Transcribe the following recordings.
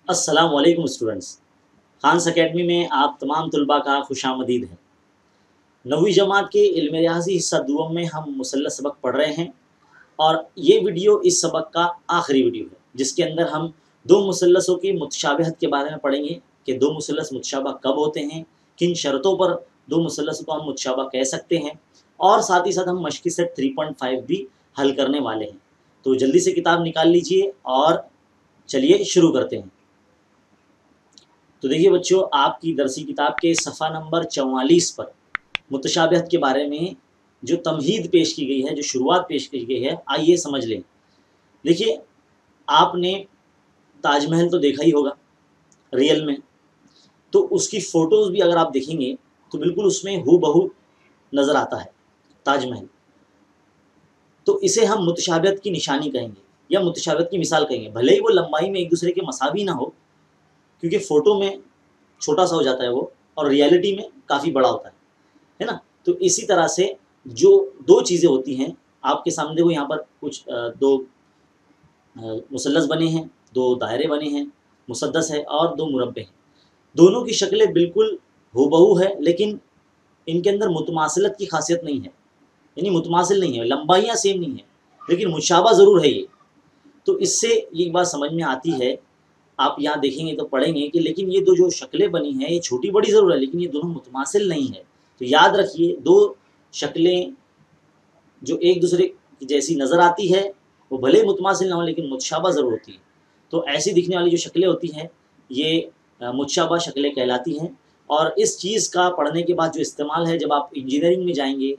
अस्सलाम वालेकुम students. Khans academy में आप तमाम तलबा का खुशामदीद है। 9वीं जमात के इल्म रियाज़ी हिस्सा दुआम में हम मुसल्लस सबक पढ़ रहे हैं और ये वीडियो इस सबक का आखिरी वीडियो है, जिसके अंदर हम दो मुसल्लसों की मुतशाबहत के बारे में पढ़ेंगे कि दो मुसल्लस मुतशाबह कब होते हैं, किन शर्तों पर दो मुसल्लसों को हम मुतशाबह कह सकते हैं, और साथ ही साथ हम मश्की सेट 3.5 भी हल करने वाले हैं। तो जल्दी से किताब निकाल लीजिए और चलिए शुरू करते हैं। तो देखिए बच्चों, आपकी दरसी किताब के सफ़ा नंबर 44 पर मुतशाबहत के बारे में जो तमहीद पेश की गई है, जो शुरुआत पेश की गई है, आइए समझ लें। देखिए, आपने ताजमहल तो देखा ही होगा रियल में, तो उसकी फ़ोटोज़ भी अगर आप देखेंगे तो बिल्कुल उसमें हूबहू नज़र आता है ताजमहल। तो इसे हम मुतशाबहत की निशानी कहेंगे या मुतशाबहत की मिसाल कहेंगे। भले ही वो लंबाई में एक दूसरे के मसावी ना हो, क्योंकि फ़ोटो में छोटा सा हो जाता है वो और रियलिटी में काफ़ी बड़ा होता है ना। तो इसी तरह से जो दो चीज़ें होती हैं, आपके सामने देखो यहाँ पर कुछ दो मुसल्लस बने हैं, दो दायरे बने हैं, मुसद्दस है और दो मुरब्बे हैं। दोनों की शक्लें बिल्कुल हूबहू है, लेकिन इनके अंदर मुतमासिलत की खासियत नहीं है, यानी मुतमासिल नहीं है, लंबाइयाँ सेम नहीं है, लेकिन मुशाबा ज़रूर है ये। तो इससे ये बात समझ में आती है, आप यहाँ देखेंगे तो पढ़ेंगे कि लेकिन ये दो जो शक्लें बनी हैं ये छोटी बड़ी ज़रूर है, लेकिन ये दोनों मुतमासिल नहीं है। तो याद रखिए, दो शक्लें जो एक दूसरे की जैसी नज़र आती है वो भले ही मुतमासिल ना हो, लेकिन मुतशाबा ज़रूर होती है। तो ऐसी दिखने वाली जो शक्लें होती हैं ये मुतशाबा शक्लें कहलाती हैं। और इस चीज़ का पढ़ने के बाद जो इस्तेमाल है, जब आप इंजीनियरिंग में जाएंगे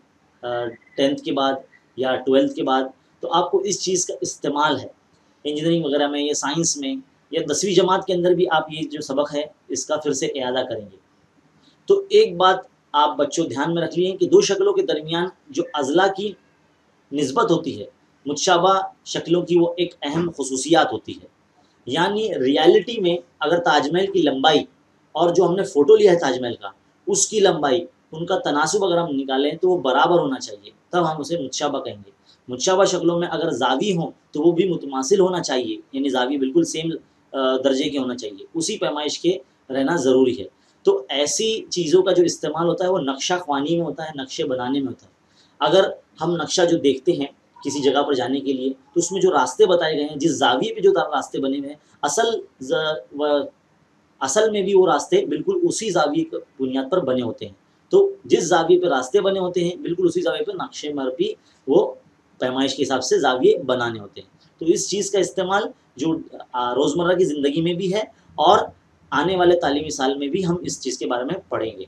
10th के बाद या 12th के बाद, तो आपको इस चीज़ का इस्तेमाल है इंजीनियरिंग वगैरह में या साइंस में या 10वीं जमात के अंदर भी आप ये जो सबक है इसका फिर से इआदा करेंगे। तो एक बात आप बच्चों ध्यान में रख लिए कि दो शक्लों के दरमियान जो अज़ला की निस्बत होती है, मुतशाबा शक्लों की वो एक अहम खसूसियात होती है। यानी रियलिटी में अगर ताजमहल की लंबाई और जो हमने फ़ोटो लिया है ताजमहल का, उसकी लंबाई, उनका तनासुब अगर हम निकालें तो वो बराबर होना चाहिए, तब हम उसे मुतशाबा कहेंगे। मुतशाबा शक्लों में अगर ज़ावी हों तो वो भी मुतमासिल होना चाहिए, यानी ज़ावी बिल्कुल सेम दर्जे के होना चाहिए, उसी पैमाइश के रहना ज़रूरी है। तो ऐसी चीज़ों का जो इस्तेमाल होता है वो नक्शा ख्वानी में होता है, नक्शे बनाने में होता है। अगर हम नक्शा जो देखते हैं किसी जगह पर जाने के लिए, तो उसमें जो रास्ते बताए गए हैं, जिस ज़ाविये पे जो रास्ते बने हुए हैं, असल में भी वो रास्ते बिल्कुल उसी ज़ाविये की बुनियाद पर बने होते हैं। तो जिस ज़ाविये पे रास्ते बने होते हैं, बिल्कुल उसी ज़ाविये पे नक्शे मर भी वो पैमाइश के हिसाब से ज़ाविये बनाने होते हैं। तो इस चीज़ का इस्तेमाल जो रोज़मर्रा की ज़िंदगी में भी है और आने वाले तालीमी साल में भी हम इस चीज़ के बारे में पढ़ेंगे।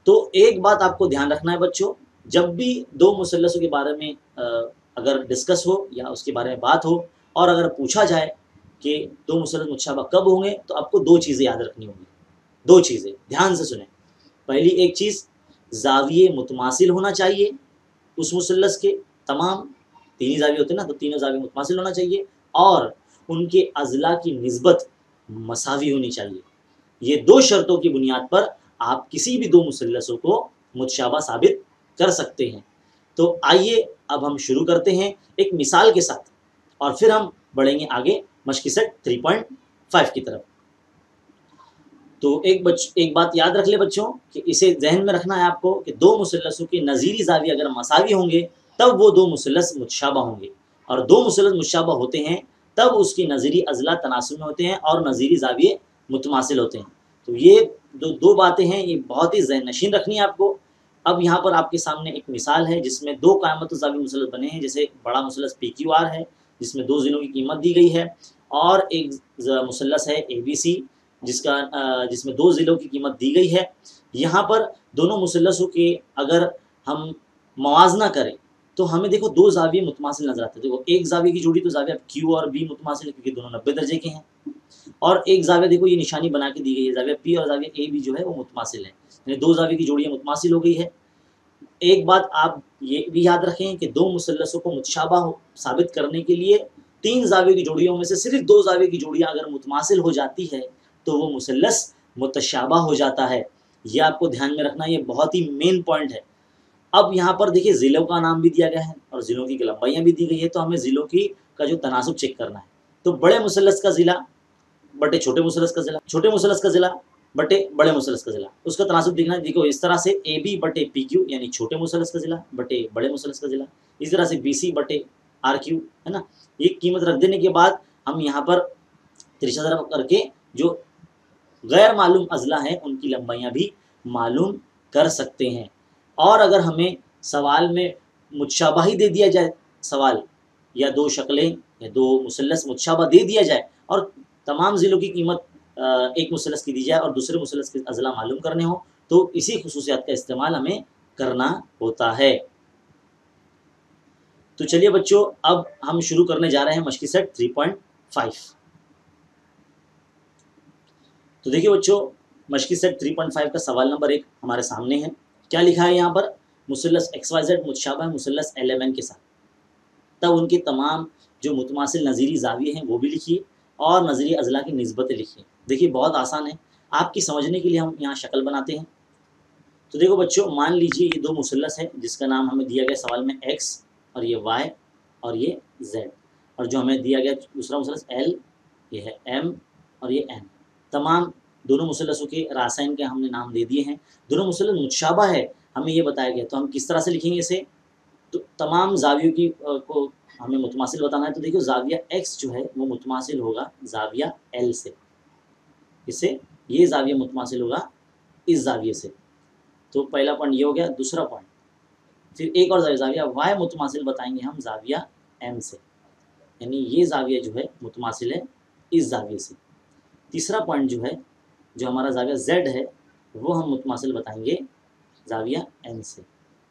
तो एक बात आपको ध्यान रखना है बच्चों, जब भी दो मुसल्लसों के बारे में अगर डिस्कस हो या उसके बारे में बात हो और अगर पूछा जाए कि दो मुसल्लस मुतशाबा कब होंगे, तो आपको दो चीज़ें याद रखनी होंगी। दो चीज़ें ध्यान से सुनें। पहली एक चीज़, ज़ाविये मुतमासिल होना चाहिए उस मुसल्लस के, तमाम तीन ही ज़ाविये होते हैं ना, तो तीनों ज़ाविये मुतमासिल होना चाहिए और उनके अज़ला की निस्बत मसावी होनी चाहिए। ये दो शर्तों की बुनियाद पर आप किसी भी दो मुसल्लसों को मुतशाबा साबित कर सकते हैं। तो आइए अब हम शुरू करते हैं एक मिसाल के साथ और फिर हम बढ़ेंगे आगे मश्की सेट 3.5 की तरफ। तो एक बात याद रख ले बच्चों कि इसे जहन में रखना है आपको कि दो मुसल्लसों के नज़ीरी ज़ाविये अगर मसावी होंगे तब वो दो मुसल्लस मुतशाबा होंगे, और दो मुसल्लस मुतशाबा होते हैं तब उसकी नज़ीरी अज़ला तनासुब में होते हैं और नज़ीरी ज़ाविये मुतमासिल होते हैं। तो ये दो बातें हैं, ये बहुत ही ज़हन नशीन रखनी है आपको। अब यहाँ पर आपके सामने एक मिसाल है जिसमें दो क़ायमत ज़ावी मुसल्लस बने हैं। जैसे बड़ा मुसल्लस PQR है जिसमें दो ज़िलों की कीमत दी गई है, और एक मुसल्लस है ABC जिसमें दो ज़िलों की कीमत दी गई है। यहाँ पर दोनों मुसल्लसों के अगर हम मवाजना करें तो हमें देखो दो ज़ाविये मुतमासिल नज़र आते हैं। देखो एक ज़ाविये की जोड़ी तो ज़ाविया Q और B मुतमासिल है क्योंकि दोनों 90 दर्जे के हैं, और एक ज़ाविया देखो ये निशानी बना के दी गई है, ज़ाविया P और ज़ाविया AB जो है वो मुतमासिल है, यानी दो ज़ाविये की जोड़ियाँ मुतमासिल हो गई है। एक बात आप ये भी याद रखें कि दो मुसल्लसों को मुतशाबा साबित करने के लिए तीन ज़ाविये की जोड़ियों में से सिर्फ दो ज़ाविये की जोड़ियाँ अगर मुतमासिल हो जाती है तो वो मुसल्लस मुतशाबा हो जाता है। ये आपको ध्यान में रखना, ये बहुत ही मेन पॉइंट है। अब यहाँ पर देखिए ज़िलों का नाम भी दिया गया है और ज़िलों की लंबाइयाँ भी दी गई है, तो हमें ज़िलों का जो तनासुब चेक करना है। तो बड़े मुसल्लस का ज़िला बटे छोटे मुसल्लस का ज़िला, छोटे मुसल्लस का ज़िला बटे बड़े मुसल्लस का ज़िला, उसका तनासुब दिखना है। देखो इस तरह से ए बी बटे पी क्यू यानी छोटे मुसल्लस का ज़िला बटे बड़े मुसल्लस का ज़िला, इस तरह से बी सी बटे आर क्यू, है ना। ये कीमत रख देने के बाद हम यहाँ पर तिरछा ज़रब करके जो गैर मालूम अज़ला हैं उनकी लंबाइयाँ भी मालूम कर सकते हैं। और अगर हमें सवाल में मुतशाबही दे दिया जाए, सवाल या दो शक्लें या दो मुसल्लस मुतशाबह दे दिया जाए और तमाम ज़िलों की कीमत एक मुसल्लस की दी जाए और दूसरे मुसल्लस के अज़ला मालूम करने हो, तो इसी खुसूसियात का इस्तेमाल हमें करना होता है। तो चलिए बच्चों, अब हम शुरू करने जा रहे हैं मश्की सेट 3.5। तो देखिए बच्चों, मश्की सेट 3.5 का सवाल नंबर 1 हमारे सामने है। क्या लिखा है यहाँ पर? मुसल्लस XYZ मुतशाबह मुसल्लस LMN के साथ, तब उनके तमाम जो मुतमासिल नज़ीरी ज़ाविये हैं वो भी लिखिए और नज़ीरी अज़ला की निस्बतें लिखिए। देखिए बहुत आसान है, आपकी समझने के लिए हम यहाँ शक्ल बनाते हैं। तो देखो बच्चों, मान लीजिए ये दो मुसल्लस है जिसका नाम हमें दिया गया सवाल में X और ये Y और ये Z, और जो हमें दिया गया दूसरा मुसल्लस L, ये है M और ये N। तमाम दोनों मुसल्लसों के रासायन के हमने नाम दे दिए हैं। दोनों मुसल्लस मुतशाबह है हमें ये बताया गया, तो हम किस तरह से लिखेंगे इसे? तो तमाम ज़ावियों की को हमें मुतमासिल बताना है। तो देखो ज़ाविया X जो है वो मुतमासिल होगा ज़ाविया L से, इससे ये ज़ाविया मुतमासिल होगा इस ज़ाविये से। तो पहला पॉइंट ये हो गया। दूसरा पॉइंट, फिर एक और ज़ाविया Y मुतमासिल बताएंगे हम ज़ाविया M से, यानी ये ज़ाविया जो है मुतमासिल है इस ज़ाविये से। तीसरा पॉइंट जो है, जो हमारा ज़ाविया Z है, वो हम मुतमासिल बताएंगे ज़ाविया N से।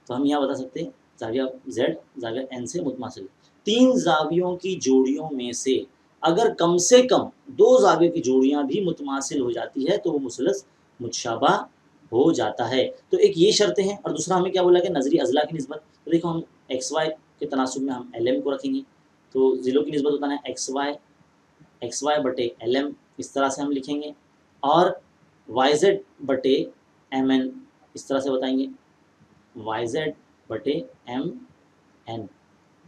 तो हम यहाँ बता सकते हैं ज़ाविया Z ज़ाविया N से मुतमासिल। तीन ज़ावियों की जोड़ियों में से अगर कम से कम दो ज़ावियों की जोड़ियाँ भी मुतमासिल हो जाती है तो वो मुसल्लस मुतशाबह हो जाता है। तो एक ये शर्तें हैं, और दूसरा हमें क्या बोला कि नज़री अज़ला की निस्बत। तो देखो हम XY के तनासुब में हम LM को रखेंगे, तो ज़िलों की निस्बत बताना है XY बटे LM, इस तरह से हम लिखेंगे। और YZ बटे MN इस तरह से बताएंगे, YZ बटे MN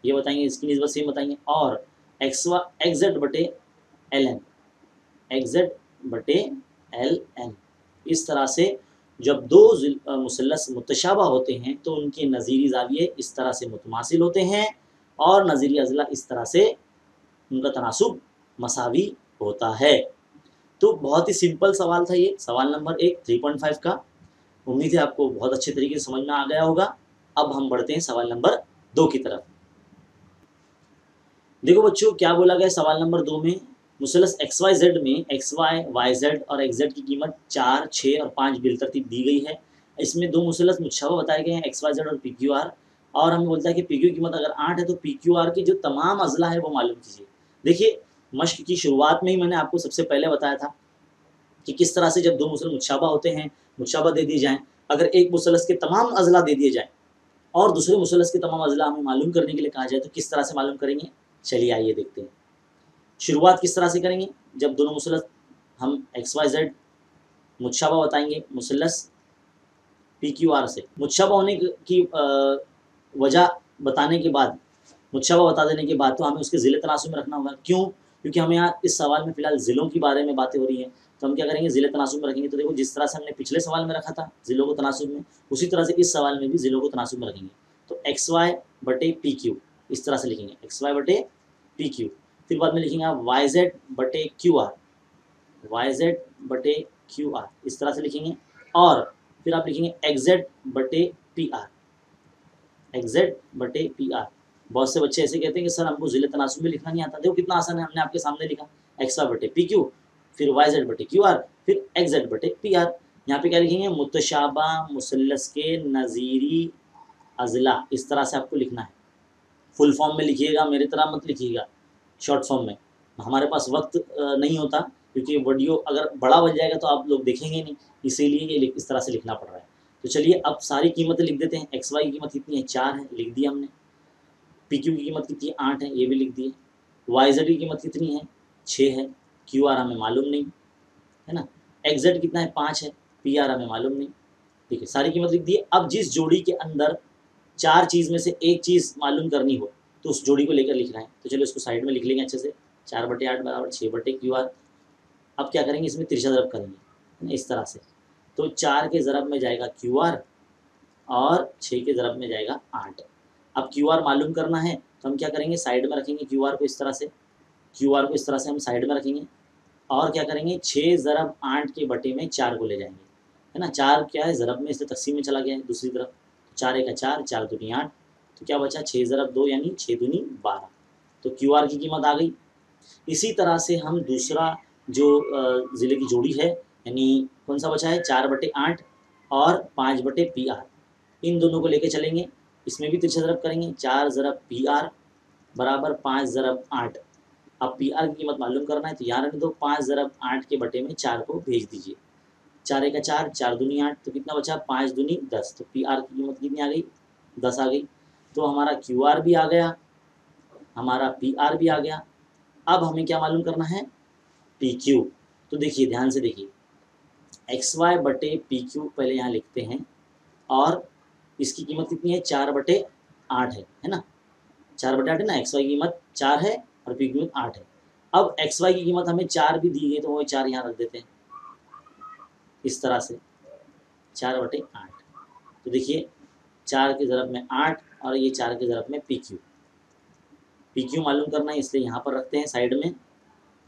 ये बताएंगे, इसकी निस्बत सेम बताएंगे। और XZ बटे LN, XZ बटे LN, इस तरह से जब दो मुसल्लस मुतशाबह होते हैं तो उनके नज़ीरी ज़ाविये इस तरह से मुतमासिल होते हैं और नज़ीरी अज़ला इस तरह से उनका तनासुब मसावी होता है। तो बहुत ही सिंपल सवाल था ये, सवाल नंबर 1 3.5 का। उम्मीद है आपको बहुत अच्छे तरीके से समझ में आ गया होगा। अब हम बढ़ते हैं सवाल नंबर 2 की तरफ। देखो बच्चों, क्या बोला गया सवाल नंबर 2 में? मुसल्लस XYZ में XY, YZ और XZ की कीमत 4, 6 और 5 बिलतरतीब दी गई है। इसमें दो मुसल्लस मुतशाबह बताए गए हैं XYZ और PQR, और हमें बोलता है कि PQ की कीमत अगर 8 है तो PQR की जो तमाम अज़ला है वो मालूम कीजिए। देखिए मश्क की शुरुआत में ही मैंने आपको सबसे पहले बताया था कि किस तरह से जब दो मुसल्लस मुतशाबह होते हैं, मुतशाबह दे दिए जाएँ, अगर एक मुसल्लस के तमाम अज़ला दे दिए जाएँ और दूसरे मुसल्लस के तमाम अज़ला हमें मालूम करने के लिए कहा जाए तो किस तरह से मालूम करेंगे? चलिए आइए देखते हैं। शुरुआत किस तरह से करेंगे? जब दोनों मुसल्लस हम XYZ मुतशाबह बताएंगे मुसल्लस PQR से, मुतशाबह होने की वजह बताने के बाद, मुतशाबह बता देने के बाद तो हमें उसके ज़िले तनासुब में रखना होगा। क्यों? क्योंकि हमें यहाँ इस सवाल में फ़िलहाल ज़िलों की बारे में बातें हो रही हैं, तो हम क्या करेंगे? ज़िले तनासुब में रखेंगे। तो देखो जिस तरह से हमने पिछले सवाल में रखा था ज़िलों को तनासुब में, उसी तरह से इस सवाल में भी ज़िलों को तनासुब में रखेंगे। तो XY बटे PQ इस तरह से लिखेंगे, XY बटे PQ। फिर बाद में लिखेंगे आप YZ बटे QR, YZ बटे QR इस तरह से लिखेंगे। और फिर आप लिखेंगे XZ बटे PR, XZ बटे PR। बहुत से बच्चे ऐसे कहते हैं कि सर हमको ज़िले तनासुब में लिखना नहीं आता। देखो कितना आसान है, हमने आपके सामने लिखा XY बटे PQ, फिर YZ बटे QR, फिर XZ बटे PR। यहाँ पे क्या लिखेंगे? मुतशाबह मुसल्लस के नज़ीरी अज़ला, इस तरह से आपको लिखना है। फुल फॉर्म में लिखिएगा, मेरी तरह मत लिखिएगा शॉर्ट फॉर्म में, हमारे पास वक्त नहीं होता, क्योंकि वीडियो अगर बड़ा बन जाएगा तो आप लोग देखेंगे नहीं, इसीलिए ये इस तरह से लिखना पड़ रहा है। तो चलिए अब सारी कीमतें लिख देते हैं। XY की कीमत कितनी है? 4 है, लिख दिया हमने। PQ की कीमत कितनी है? 8 है, ये भी लिख दिए। YZ की कीमत कितनी है? 6 है, QR हमें मालूम नहीं, है ना। XZ कितना है? 5 है, PR हमें मालूम नहीं। ठीक है, सारी कीमत लिख दी। अब जिस जोड़ी के अंदर 4 चीज़ में से एक चीज़ मालूम करनी हो तो उस जोड़ी को लेकर लिख रहे हैं, तो चलो इसको साइड में लिख लेंगे अच्छे से। 4/8 बराबर 6/QR। अब क्या करेंगे, इसमें तिरछा ज़रब करेंगे इस तरह से, तो 4 के ज़रब में जाएगा QR और 6 के ज़रब में जाएगा 8। अब QR मालूम करना है तो हम क्या करेंगे, साइड में रखेंगे QR को इस तरह से, QR को इस तरह से हम साइड में रखेंगे और क्या करेंगे, 6 ज़रब 8 के बटे में 4 को ले जाएंगे, है ना। 4 क्या है, ज़रब में इसलिए तक़सीम में चला गया है दूसरी तरफ, 4 1 4, 4 दूनी 8, तो क्या बचा 6 ज़रब 2 यानी 6 दूनी 12, तो QR की कीमत आ गई। इसी तरह से हम दूसरा जो ज़िले की जोड़ी है, यानी कौन सा बचा है, 4/8 और 5/PR, इन दोनों को लेके चलेंगे, इसमें भी तिरछा ज़रब करेंगे, 4 ज़रब PR बराबर 5 ज़रब 8। अब PR की कीमत मालूम करना है तो यहाँ रहने दो, 5 ज़रब 8 के बटे में 4 को भेज दीजिए, 4 1 4, 4 दूनी 8, तो कितना बचा, 5 दूनी 10, तो PR की कीमत कितनी आ गई, 10 आ गई। तो हमारा QR भी आ गया, हमारा PR भी आ गया। अब हमें क्या मालूम करना है, PQ। तो देखिए ध्यान से देखिए, XY/PQ पहले यहाँ लिखते हैं और इसकी कीमत कितनी है, 4/8 है ना, 4/8 है ना। XY की कीमत 4 है और P की कीमत 8 है। अब XY की कीमत हमें 4 भी दी गई तो वो 4 यहाँ रख देते हैं इस तरह से, 4/8। तो देखिए 4 के ज़रब में 8 और ये 4 के ज़रब में PQ मालूम करना है, इसलिए यहाँ पर रखते हैं साइड में,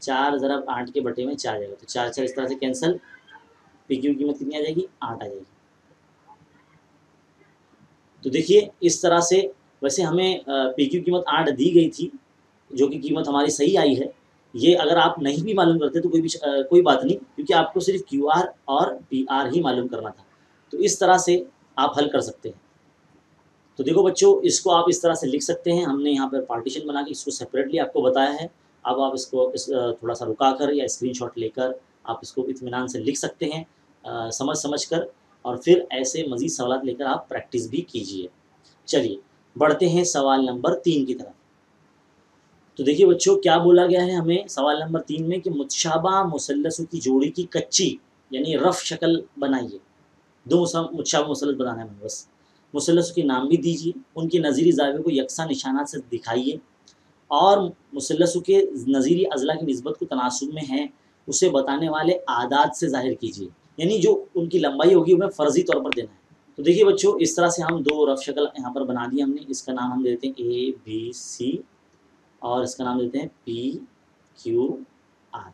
4 ज़रब 8 के बटे में 4 जाएगा, तो 4 4 इस तरह से कैंसिल, PQ की कीमत कितनी आ जाएगी, 8 आ जाएगी। तो देखिए इस तरह से, वैसे हमें PQ की कीमत 8 दी गई थी, जो कि कीमत हमारी सही आई है। ये अगर आप नहीं भी मालूम करते तो कोई बात नहीं, क्योंकि आपको सिर्फ QR और PR ही मालूम करना था। तो इस तरह से आप हल कर सकते हैं। तो देखो बच्चों, इसको आप इस तरह से लिख सकते हैं, हमने यहाँ पर पार्टीशन बना के इसको सेपरेटली आपको बताया है। अब आप इसको थोड़ा सा रुका कर या स्क्रीनशॉट लेकर आप इसको इत्मीनान से लिख सकते हैं, समझ कर, और फिर ऐसे मज़ीद सवाल लेकर आप प्रैक्टिस भी कीजिए। चलिए बढ़ते हैं सवाल नंबर 3 की तरफ। तो देखिए बच्चों, क्या बोला गया है हमें सवाल नंबर 3 में कि मुतशाबा मुसल्लसों की जोड़ी की कच्ची यानी रफ़ शक्ल बनाइए। 2 मुतशाबा मुसल्लस बनाना है, बस मुसल्लसों के नाम भी दीजिए, उनके नज़ीरी ज़ाविये को यकसा निशानात से दिखाइए और मुसल्लसों के नज़ीरी अज़ला की निस्बत को तनासुब में है उसे बताने वाले आदात से ज़ाहिर कीजिए, यानी जो उनकी लंबाई होगी उन्हें फ़र्ज़ी तौर पर देना है। तो देखिए बच्चों, इस तरह से हम 2 रफ़ शक्ल यहाँ पर बना दी हमने, इसका नाम हम देते हैं ABC और इसका नाम देते हैं PQR।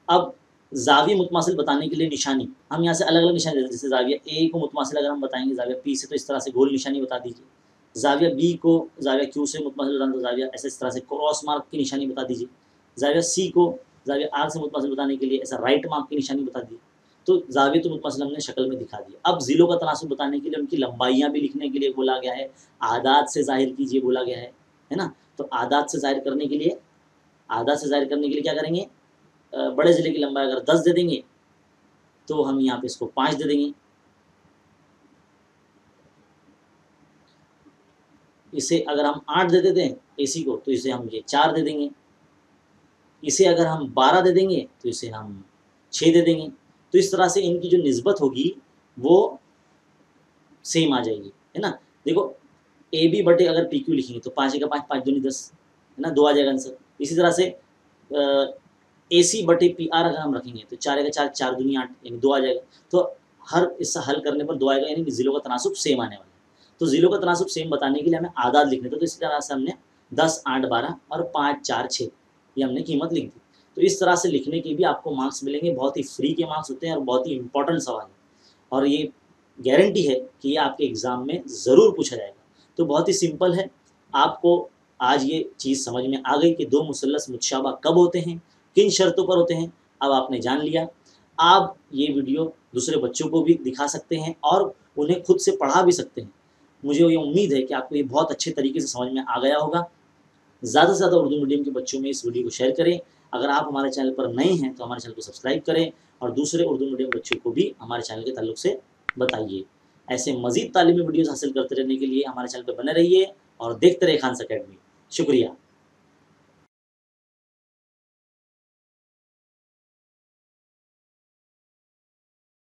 अब ज़ाविया मुतमासिल बताने के लिए निशानी हम यहाँ से अलग अलग निशानी देते हैं, जैसे ज़ाविया A को मुतमासिल अगर हम बताएंगे ज़ाविया P से तो इस तरह से गोल निशानी बता दीजिए, ज़ाविया B को ज़ाविया Q से मुतमासिल बताना तो ज़ाविया ऐसे इस तरह से क्रॉस मार्क की निशानी बता दीजिए, ज़ाविया C को ज़ाविया R से मुतमासिल बताने के लिए ऐसा राइट मार्क की निशानी बता दी। तो ज़ाविया तो मुतमासिल हमने शक्ल में दिखा दिया। अब ज़िलों का तनासुब बताने के लिए उनकी लंबाइयाँ भी लिखने के लिए बोला गया है, आदात से ज़ाहिर कीजिए बोला गया है ना। तो आदात से ज़ाहिर करने के लिए क्या करेंगे, बड़े ज़िले की लंबाई अगर 10 दे देंगे तो हम यहाँ पे इसको 5 दे देंगे, इसे अगर हम 8 दे देते हैं AC को तो इसे हम ये 4 दे देंगे, इसे अगर हम 12 दे देंगे तो इसे हम 6 दे देंगे। तो इस तरह से इनकी जो निस्बत होगी वो सेम आ जाएगी, है ना। देखो AB बटे अगर PQ लिखेंगे तो 5 1 5, 5 दूनी 10, है ना, 2 आ जाएगा आंसर। इसी तरह से AC बटे PR अगर हम रखेंगे तो 4 1 4, 4 दूनी 8 यानी 2 आ जाएगा। तो हर इससे हल करने पर 2 आएगा, यानी कि ज़िलों का तनासुब सेम आने वाला है। तो ज़िलों का तनासुब सेम बताने के लिए हमें आदाद लिखने थे, तो इसी तरह से हमने 10 8 12 और 5 4 6 ये हमने कीमत लिख दी। तो इस तरह से लिखने के भी आपको मार्क्स मिलेंगे, बहुत ही फ्री के मार्क्स होते हैं और बहुत ही इंपॉर्टेंट सवाल है, और ये गारंटी है कि ये आपके एग्ज़ाम में ज़रूर पूछा जाएगा। तो बहुत ही सिंपल है, आपको आज ये चीज़ समझ में आ गई कि 2 मुसल्लस मुतशाबा कब होते हैं, किन शर्तों पर होते हैं, अब आपने जान लिया। आप ये वीडियो दूसरे बच्चों को भी दिखा सकते हैं और उन्हें खुद से पढ़ा भी सकते हैं। मुझे ये उम्मीद है कि आपको ये बहुत अच्छे तरीके से समझ में आ गया होगा। ज़्यादा से ज़्यादा उर्दू मीडियम के बच्चों में इस वीडियो को शेयर करें। अगर आप हमारे चैनल पर नए हैं तो हमारे चैनल को सब्सक्राइब करें और दूसरे उर्दू मीडियम बच्चों को भी हमारे चैनल के ताल्लुक से बताइए। ऐसे मज़ीद तालीमी वीडियोज़ हासिल करते रहने के लिए हमारे चैनल पर बने रहिए और देखते रहिए खान्स अकेडमी। शुक्रिया।